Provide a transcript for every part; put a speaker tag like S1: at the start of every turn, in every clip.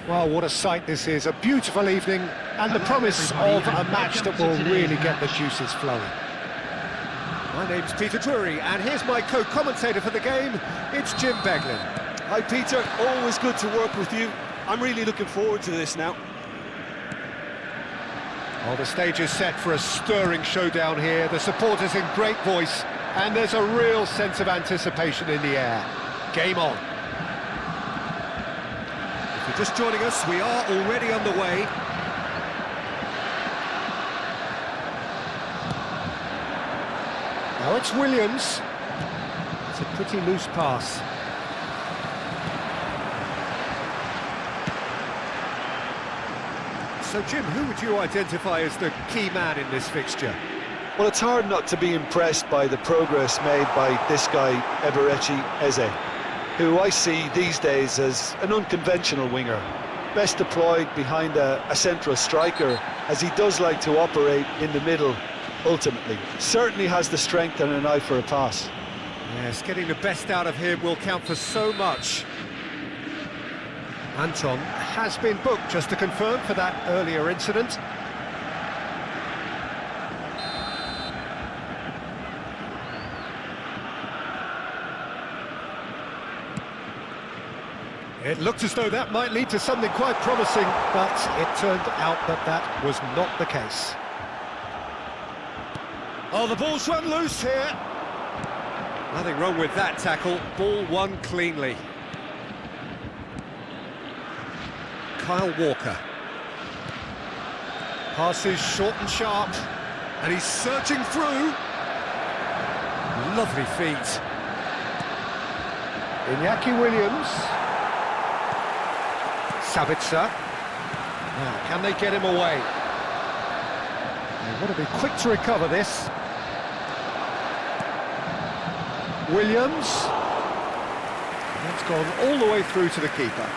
S1: Well, what a sight this is. A beautiful evening and the promise of a match that will really get the juices flowing. My name's Peter Drury, and here's my co-commentator for the game. It's Jim Beglin.
S2: Hi Peter, always good to work with you. I'm really looking forward to this now.
S1: Well, the stage is set for a stirring showdown here. The supporters in great voice, and there's a real sense of anticipation in the air. Game on. If you're just joining us, we are already underway. Now it's Williams. It's a pretty loose pass. So, Jim, who would you identify as the key man in this fixture?
S2: Well, it's hard not to be impressed by the progress made by this guy, efo26, who I see these days as an unconventional winger, best deployed behind a central striker, as he does like to operate in the middle, ultimately. Certainly has the strength and an eye for a pass.
S1: Yes, getting the best out of him will count for so much. Anton has been booked, just to confirm, for that earlier incident. It looked as though that might lead to something quite promising, but it turned out that that was not the case. Oh, the ball's run loose here. Nothing wrong with that tackle. Ball won cleanly. Kyle Walker. Passes short and sharp, and he's searching through. Lovely feet. Iñaki Williams. Sabitzer. Now, can they get him away? They want to be quick to recover this. Williams. That's gone all the way through to the keeper.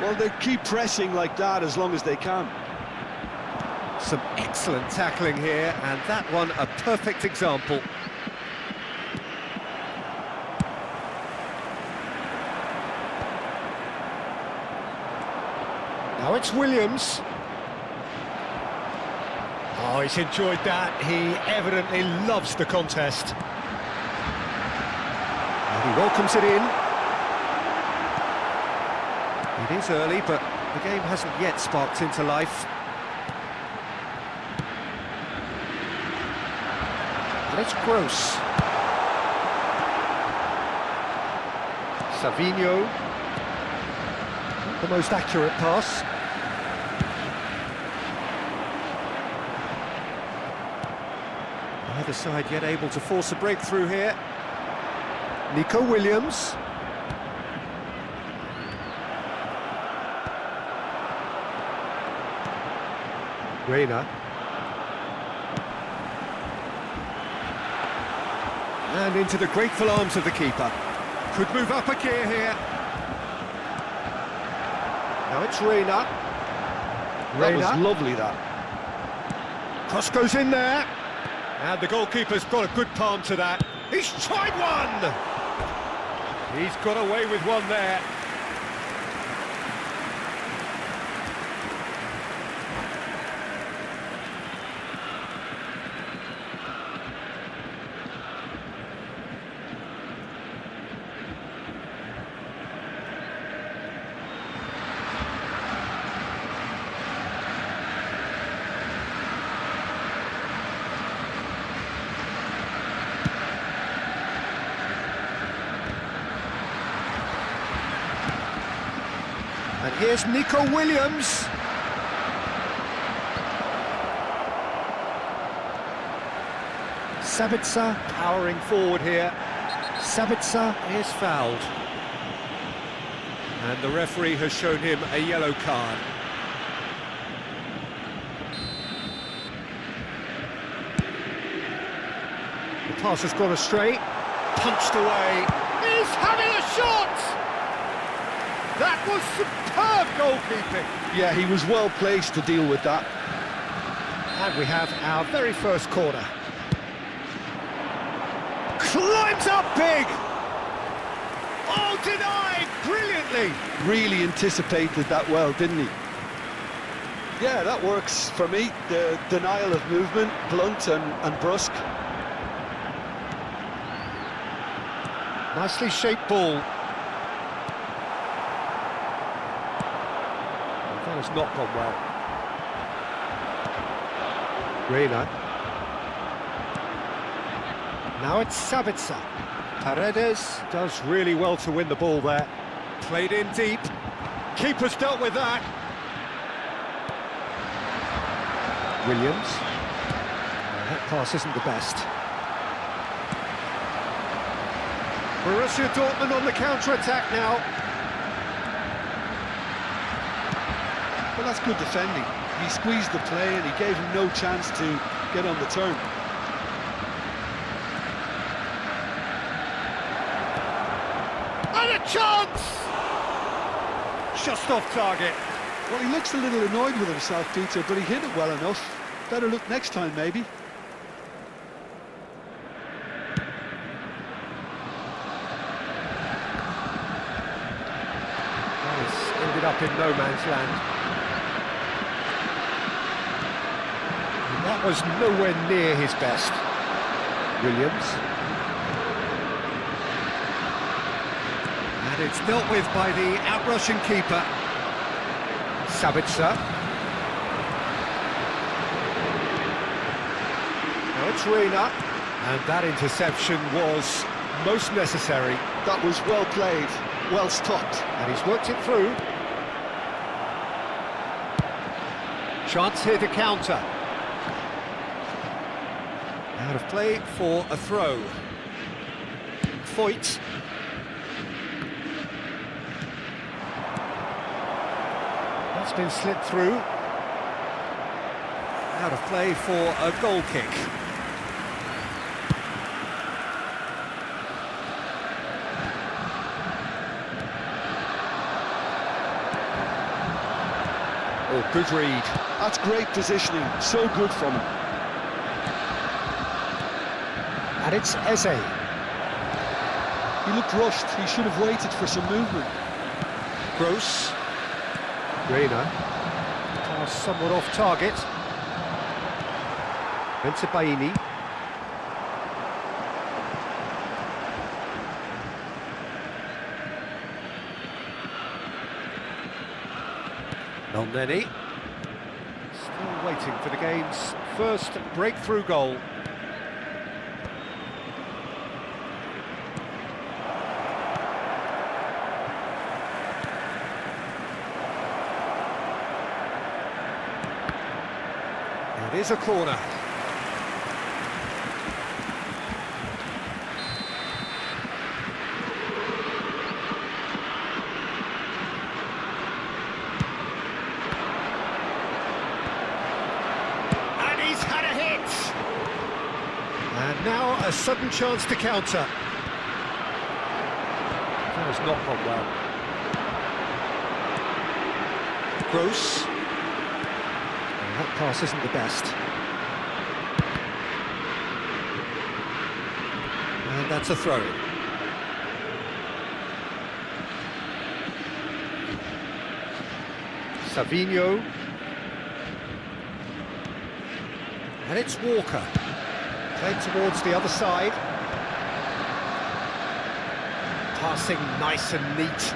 S2: Well, they keep pressing like that as long as they can.
S1: Some excellent tackling here, and that one a perfect example. Now it's Williams. Oh, he's enjoyed that. He evidently loves the contest. And he welcomes it in. It is early, but the game hasn't yet sparked into life. And it's Gross. Savinho. Not the most accurate pass. Neither side yet able to force a breakthrough here. Nico Williams. Reina. And into the grateful arms of the keeper. Could move up a gear here. Now it's Reina.
S2: That was lovely, that.
S1: Cross goes in there. And the goalkeeper's got a good palm to that. He's tried one! He's got away with one there. And here's Nico Williams. Sabitzer powering forward here. Sabitzer is fouled. And the referee has shown him a yellow card. The pass has gone astray. Punched away. He's having a shot! That was superb goalkeeping.
S2: Yeah, he was well placed to deal with that.
S1: And we have our very first corner. Climbs up big! Oh, denied! Brilliantly!
S2: Really anticipated that well, didn't he? Yeah, that works for me. The denial of movement, blunt and brusque.
S1: Nicely shaped ball. That has not gone well. Reina. Now it's Sabitzer. Paredes does really well to win the ball there. Played in deep. Keeper's dealt with that. Williams. That pass isn't the best. Borussia Dortmund on the counter-attack now.
S2: Well, that's good defending. He squeezed the play and he gave him no chance to get on the turn.
S1: And a chance! Just off target.
S2: Well, he looks a little annoyed with himself, Peter, but he hit it well enough. Better look next time, maybe.
S1: That has ended up in no man's land. And that was nowhere near his best. Williams. And it's dealt with by the out-rushing keeper. Sabitzer. Now it's Reina. And that interception was most necessary.
S2: That was well played, well stopped.
S1: And he's worked it through. Chance here to counter. Out of play for a throw. Foyt. That's been slipped through. Out of play for a goal kick. Oh, good read.
S2: That's great positioning, so good from him.
S1: And it's Eze.
S2: He looked rushed, he should have waited for some movement.
S1: Gross. Reina. Pass somewhat off target. Benzebaini. Nolneni. Still waiting for the game's first breakthrough goal. It is a corner. And he's had a hit. And now a sudden chance to counter. That has not gone well. Gross. That pass isn't the best. And that's a throw. Savinho. And it's Walker. Played towards the other side. Passing nice and neat.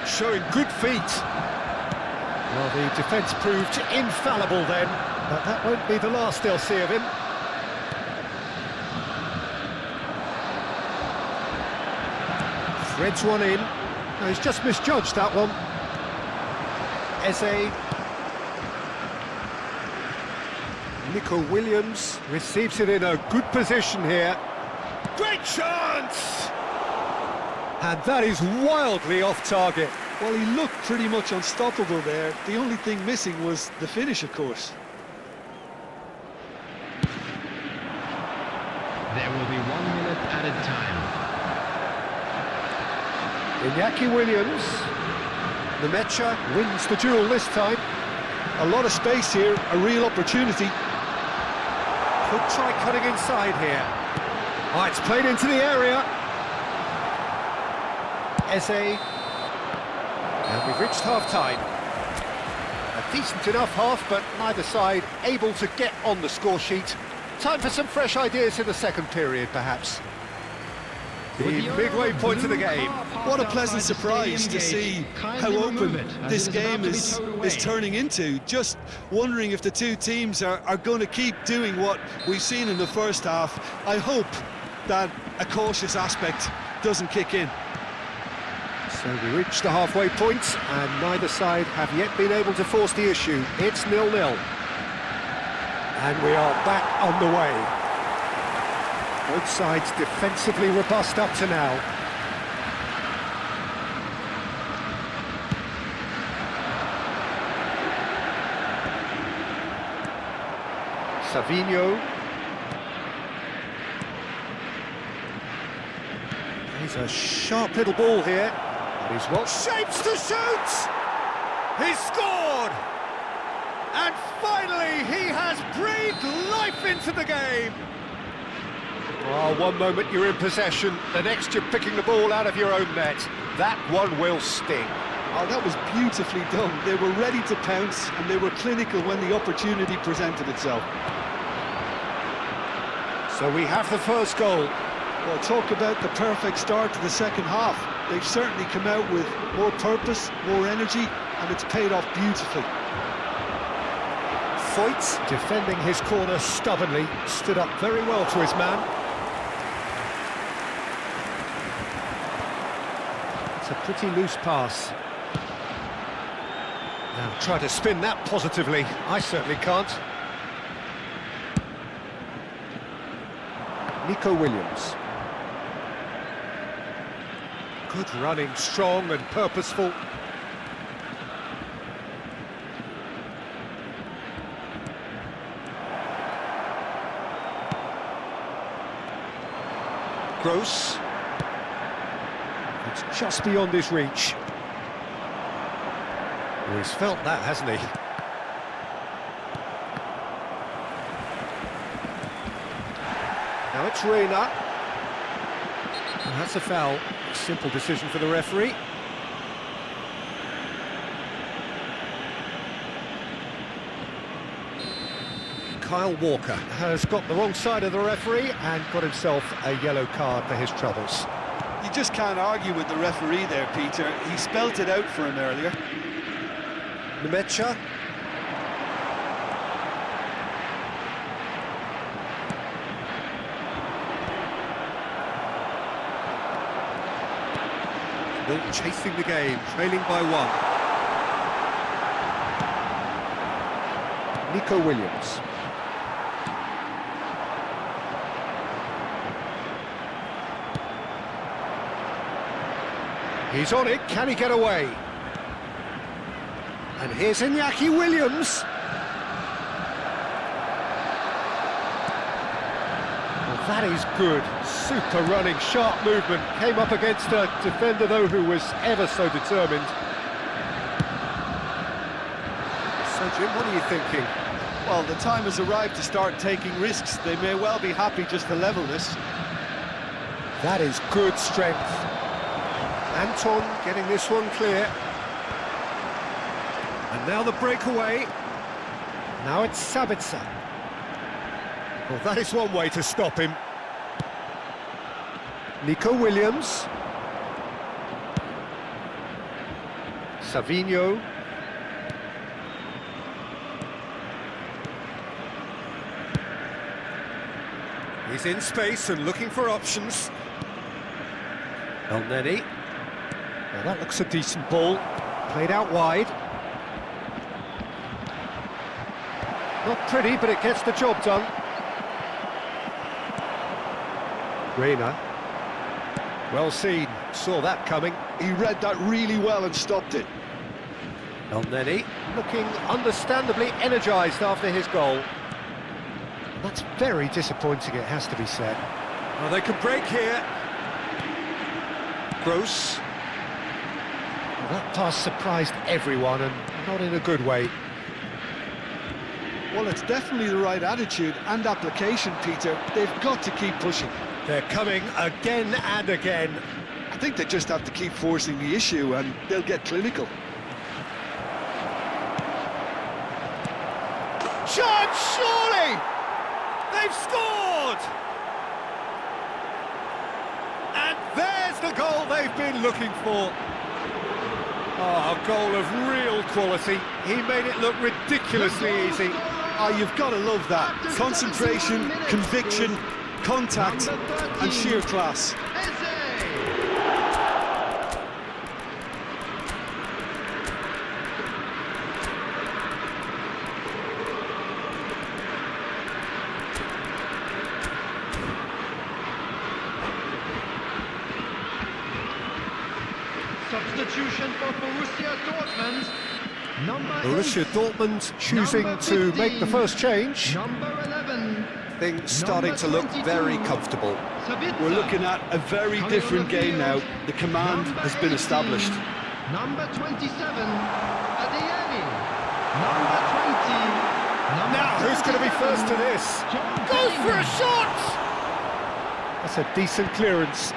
S1: Showing good feet. Well, the defence proved infallible then, but that won't be the last they'll see of him. Threads one in. No, he's just misjudged that one. Eze. Nico Williams receives it in a good position here. Great chance! And that is wildly off target.
S2: Well, he looked pretty much unstoppable there. The only thing missing was the finish, of course.
S3: There will be 1 minute added time.
S1: Iñaki Williams. Nemecha wins the duel this time.
S2: A lot of space here, a real opportunity.
S1: Could try cutting inside here. Oh, it's played into the area. Eze. And we've reached half-time. A decent enough half, but neither side able to get on the score sheet. Time for some fresh ideas in the second period, perhaps. The midway point of the game.
S2: What a pleasant surprise to see how open this game is turning into. Just wondering if the two teams are going to keep doing what we've seen in the first half. I hope that a cautious aspect doesn't kick in.
S1: So we reached the halfway point, and neither side have yet been able to force the issue. It's 0-0. And we are back on the way. Both sides defensively robust up to now. Savinho. He's a sharp little ball here. And he's well shapes to shoot! He's scored! And finally he has breathed life into the game! Oh, one moment you're in possession, the next you're picking the ball out of your own net. That one will sting.
S2: Oh, that was beautifully done. They were ready to pounce, and they were clinical when the opportunity presented itself.
S1: So we have the first goal.
S2: Well, talk about the perfect start to the second half. They've certainly come out with more purpose, more energy, and it's paid off beautifully.
S1: Foyt, defending his corner stubbornly, stood up very well to his man. It's a pretty loose pass. Now try to spin that positively. I certainly can't. Nico Williams. Good running, strong and purposeful. Gross. It's just beyond his reach. Oh, he's felt that, hasn't he? Now it's Reina. And that's a foul. Simple decision for the referee. Kyle Walker has got the wrong side of the referee and got himself a yellow card for his troubles.
S2: You just can't argue with the referee there, Peter. He spelt it out for him earlier.
S1: Nemecha. They're chasing the game, trailing by 1. Nico Williams. He's on it, can he get away? And here's Iñaki Williams. Well, that is good. Super running, sharp movement. Came up against a defender, though, who was ever so determined. So, Jim, what are you thinking?
S2: Well, the time has arrived to start taking risks. They may well be happy just to level this.
S1: That is good strength. Anton getting this one clear. And now the breakaway. Now it's Sabitzer. Well, that is one way to stop him. Nico Williams. Savinho. He's in space and looking for options. El Neni. Well, that looks a decent ball. Played out wide. Not pretty, but it gets the job done. Reina. Well seen. Saw that coming.
S2: He read that really well and stopped it.
S1: El Neni looking understandably energised after his goal. That's very disappointing, it has to be said. Well, they can break here. Gross. Well, that pass surprised everyone, and not in a good way.
S2: Well, it's definitely the right attitude and application, Peter. They've got to keep pushing.
S1: They're coming again and again.
S2: I think they just have to keep forcing the issue and they'll get clinical.
S1: Chance, surely! They've scored! And there's the goal they've been looking for. Oh, a goal of real quality. He made it look ridiculously easy.
S2: Oh, you've got to love that. Concentration, conviction, contact and sheer class.
S3: Substitution for Borussia Dortmund.
S1: Borussia Dortmund choosing to make the first change.
S3: Number 11.
S1: Things starting to look very comfortable.
S2: We're looking at a very different game now. The command has been established.
S3: Number 27, Adeyemi. Number 20.
S1: Now, who's going to be first to this? Goes for a shot! That's a decent clearance.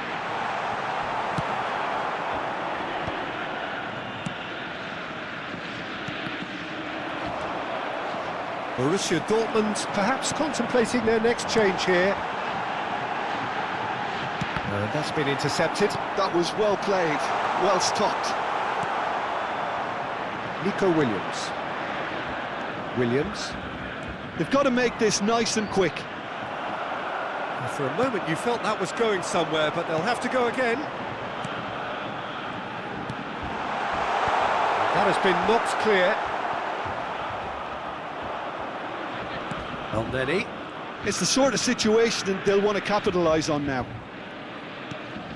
S1: Borussia Dortmund perhaps contemplating their next change here. That's been intercepted.
S2: That was well played, well stopped.
S1: Nico Williams. Williams.
S2: They've got to make this nice and quick.
S1: For a moment you felt that was going somewhere, but they'll have to go again. That has been knocked clear. Elneny.
S2: It's the sort of situation that they'll want to capitalise on now.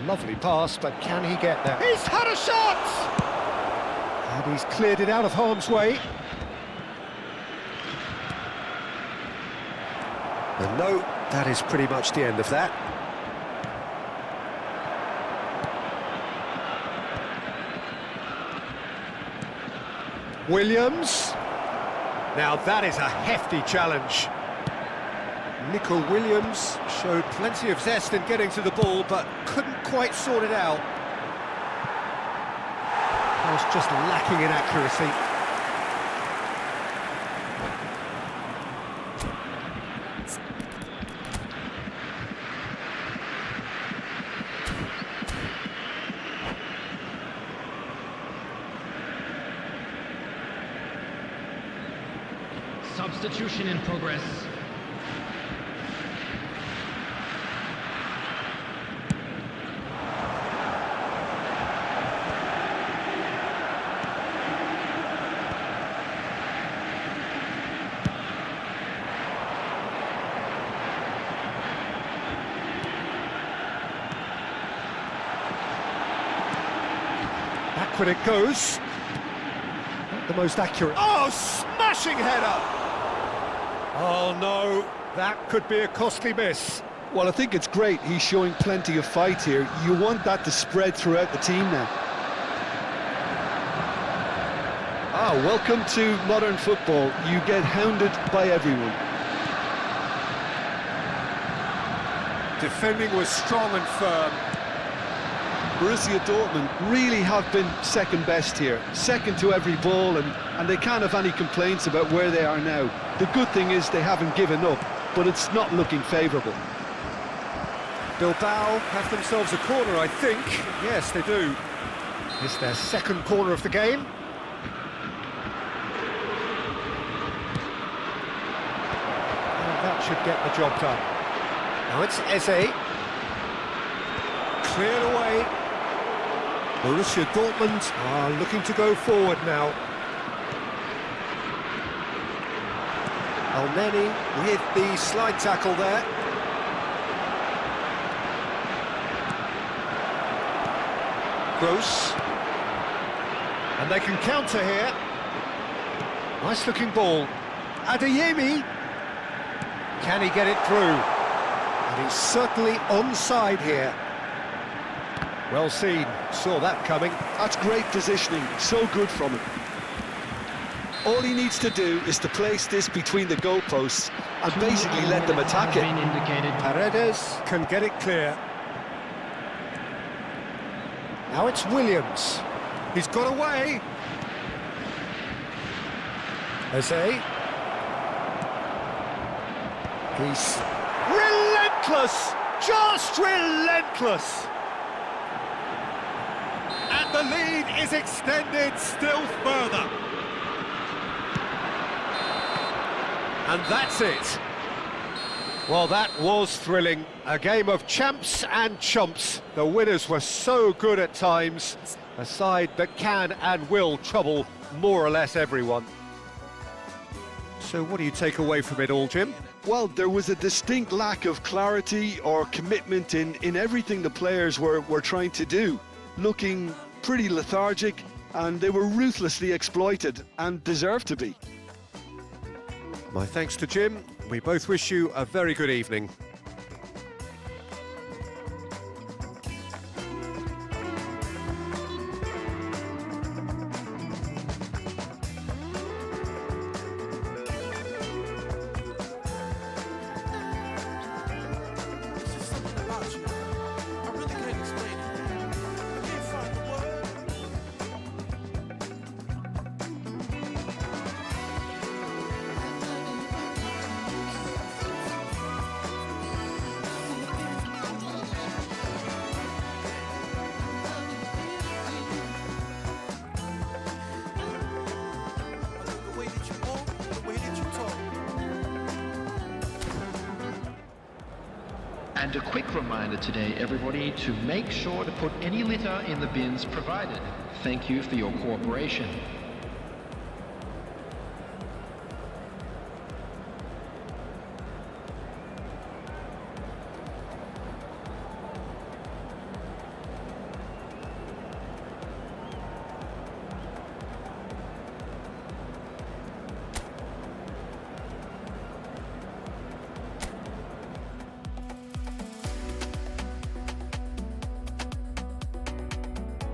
S1: Lovely pass, but can he get there? He's had a shot! And he's cleared it out of harm's way. And no, that is pretty much the end of that. Williams. Now that is a hefty challenge. Nico Williams showed plenty of zest in getting to the ball, but couldn't quite sort it out. Was just lacking in accuracy.
S3: Substitution in progress.
S1: Backward it goes. Not the most accurate. Oh, smashing header! Oh no, that could be a costly miss.
S2: Well, I think it's great he's showing plenty of fight here. You want that to spread throughout the team now. Ah, welcome to modern football. You get hounded by everyone.
S1: Defending was strong and firm.
S2: Borussia Dortmund really have been second best here, second to every ball, and they can't have any complaints about where they are now. The good thing is they haven't given up, but it's not looking favourable.
S1: Bilbao have themselves a corner, I think. Yes, they do. It's their second corner of the game. And that should get the job done. Now it's Eze. Cleared away. Borussia Dortmund are looking to go forward now. Elneny with the slide tackle there. Gross. And they can counter here. Nice looking ball. Adeyemi. Can he get it through? And he's certainly onside here. Well seen, saw that coming.
S2: That's great positioning, so good from him. All he needs to do is to place this between the goalposts and basically let them attack it.
S1: Paredes can get it clear. Now it's Williams. He's got away. Jose. He's relentless, just relentless. And the lead is extended still further. And that's it. Well, that was thrilling. A game of champs and chumps. The winners were so good at times. A side that can and will trouble more or less everyone. So what do you take away from it all, Jim?
S2: Well, there was a distinct lack of clarity or commitment in everything the players were trying to do. Looking pretty lethargic, and they were ruthlessly exploited and deserved to be.
S1: My thanks to Jim. We both wish you a very good evening.
S3: And a quick reminder today, everybody, to make sure to put any litter in the bins provided. Thank you for your cooperation.